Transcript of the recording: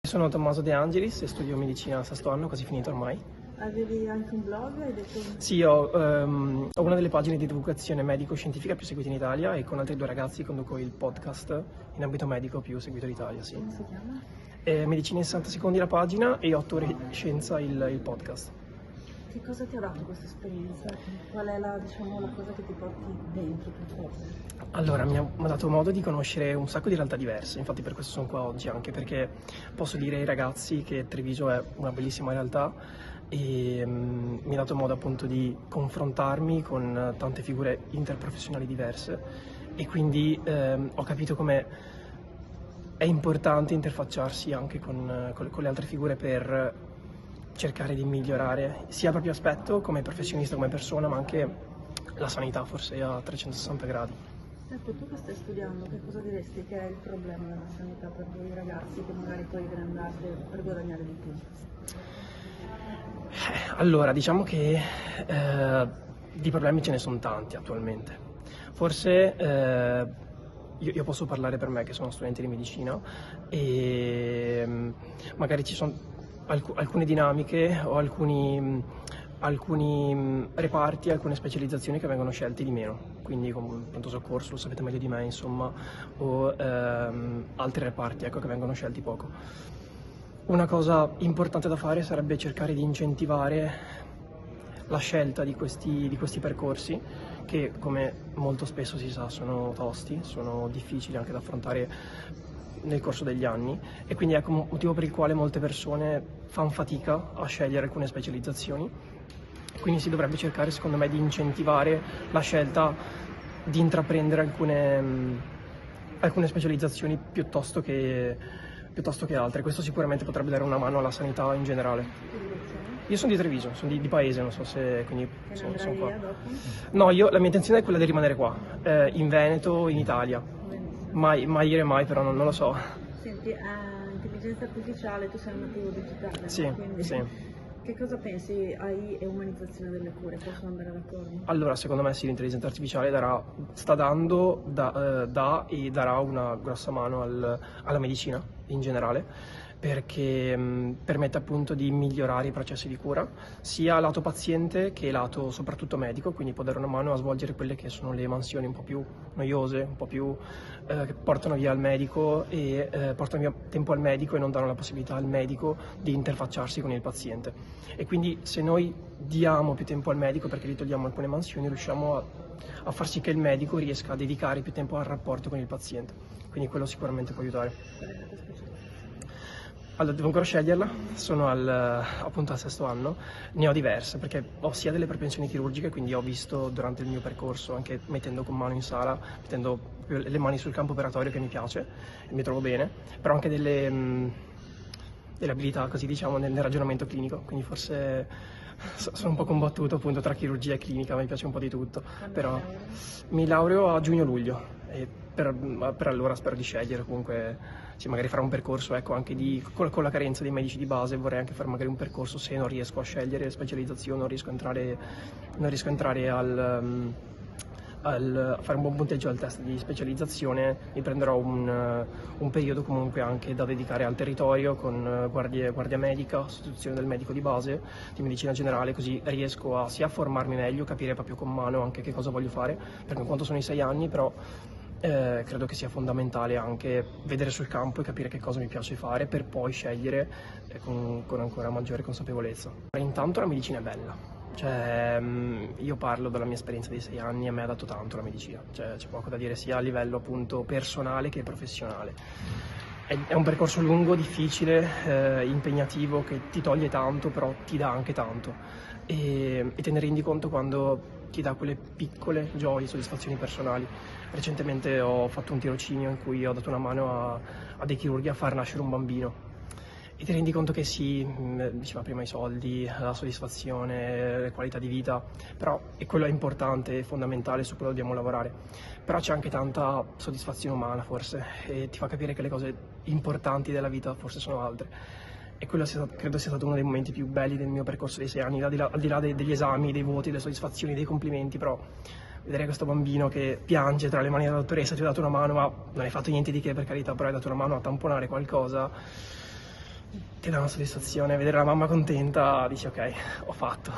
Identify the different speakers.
Speaker 1: Sono Tommaso De Angelis e studio medicina al sesto anno, quasi finito ormai.
Speaker 2: Avevi anche un blog, hai detto?
Speaker 1: Sì, ho una delle pagine di divulgazione medico-scientifica più seguite in Italia e con altri due ragazzi conduco il podcast in ambito medico più seguito d'Italia, sì.
Speaker 2: Come si chiama?
Speaker 1: Medicina in 60 secondi la pagina e 8 ore scienza il podcast.
Speaker 2: Che cosa ti ha dato questa esperienza? Qual è la cosa che ti porti dentro per forza?
Speaker 1: Allora, mi ha dato modo di conoscere un sacco di realtà diverse, infatti per questo sono qua oggi, anche perché posso dire ai ragazzi che Treviso è una bellissima realtà e mi ha dato modo appunto di confrontarmi con tante figure interprofessionali diverse e quindi ho capito come è importante interfacciarsi anche con le altre figure per cercare di migliorare sia il proprio aspetto come professionista, come persona, ma anche la sanità forse a 360 gradi.
Speaker 2: Ecco, tu che stai studiando, che cosa diresti che è il problema della sanità per voi ragazzi che magari poi andate per guadagnare di più?
Speaker 1: Allora, diciamo che di problemi ce ne sono tanti attualmente. Forse io posso parlare per me che sono studente di medicina e magari ci sono alcune dinamiche o alcuni reparti, alcune specializzazioni che vengono scelte di meno, quindi come pronto soccorso, lo sapete meglio di me insomma, o altri reparti ecco, che vengono scelti poco. Una cosa importante da fare sarebbe cercare di incentivare la scelta di questi percorsi che, come molto spesso si sa, sono tosti, sono difficili anche da affrontare nel corso degli anni e quindi ecco un motivo per il quale molte persone fanno fatica a scegliere alcune specializzazioni. Quindi si dovrebbe cercare secondo me di incentivare la scelta di intraprendere alcune specializzazioni piuttosto che altre. Questo sicuramente potrebbe dare una mano alla sanità in generale. Io sono di Treviso, sono di paese, non so se quindi sono qua.
Speaker 2: Dopo?
Speaker 1: No, la mia intenzione è quella di rimanere qua, in Veneto, in Italia. Mai dire mai, però non lo so.
Speaker 2: Senti, intelligenza artificiale, tu sei un nativo digitale,
Speaker 1: Sì,
Speaker 2: no? Quindi,
Speaker 1: sì.
Speaker 2: che cosa pensi AI e umanizzazione delle cure? Possono andare d'accordo?
Speaker 1: Allora, secondo me sì, l'intelligenza artificiale sta dando e darà una grossa mano alla medicina in generale, perché permette appunto di migliorare i processi di cura, sia lato paziente che lato soprattutto medico, quindi può dare una mano a svolgere quelle che sono le mansioni un po' più noiose, un po' più che portano via il medico e portano via tempo al medico e non danno la possibilità al medico di interfacciarsi con il paziente. E quindi se noi diamo più tempo al medico perché gli togliamo alcune mansioni, riusciamo a far sì che il medico riesca a dedicare più tempo al rapporto con il paziente. Quindi quello sicuramente può aiutare. Allora, devo ancora sceglierla, sono appunto al sesto anno, ne ho diverse perché ho sia delle propensioni chirurgiche, quindi ho visto durante il mio percorso, anche mettendo con mano in sala, mettendo le mani sul campo operatorio che mi piace e mi trovo bene, però anche delle abilità così diciamo nel ragionamento clinico, quindi forse sono un po' combattuto appunto tra chirurgia e clinica, mi piace un po' di tutto, però mi laureo a giugno-luglio e per allora spero di scegliere comunque. Sì, magari farò un percorso ecco, anche con la carenza dei medici di base, vorrei anche fare magari un percorso se non riesco a scegliere specializzazione, non riesco a entrare a fare un buon punteggio al test di specializzazione, mi prenderò un periodo comunque anche da dedicare al territorio con guardia medica, sostituzione del medico di base, di medicina generale, così riesco sia a formarmi meglio, capire proprio con mano anche che cosa voglio fare, perché in quanto sono i 6 anni però credo che sia fondamentale anche vedere sul campo e capire che cosa mi piace fare per poi scegliere con ancora maggiore consapevolezza. Intanto la medicina è bella, cioè io parlo della mia esperienza dei 6 anni e a me ha dato tanto la medicina, cioè, c'è poco da dire sia a livello appunto personale che professionale. È un percorso lungo, difficile, impegnativo, che ti toglie tanto però ti dà anche tanto e te ne rendi conto quando ti dà quelle piccole gioie, soddisfazioni personali. Recentemente ho fatto un tirocinio in cui ho dato una mano a dei chirurghi a far nascere un bambino e ti rendi conto che sì, diceva prima i soldi, la soddisfazione, la qualità di vita, però e quello è importante, è fondamentale, su quello dobbiamo lavorare, però c'è anche tanta soddisfazione umana forse e ti fa capire che le cose importanti della vita forse sono altre. E quello credo sia stato uno dei momenti più belli del mio percorso dei 6 anni, al di là degli esami, dei voti, delle soddisfazioni, dei complimenti, però vedere questo bambino che piange tra le mani della dottoressa, ti ho dato una mano, ma non hai fatto niente di che per carità, però hai dato una mano a tamponare qualcosa, Ti dà una soddisfazione, vedere la mamma contenta, dici ok, ho fatto.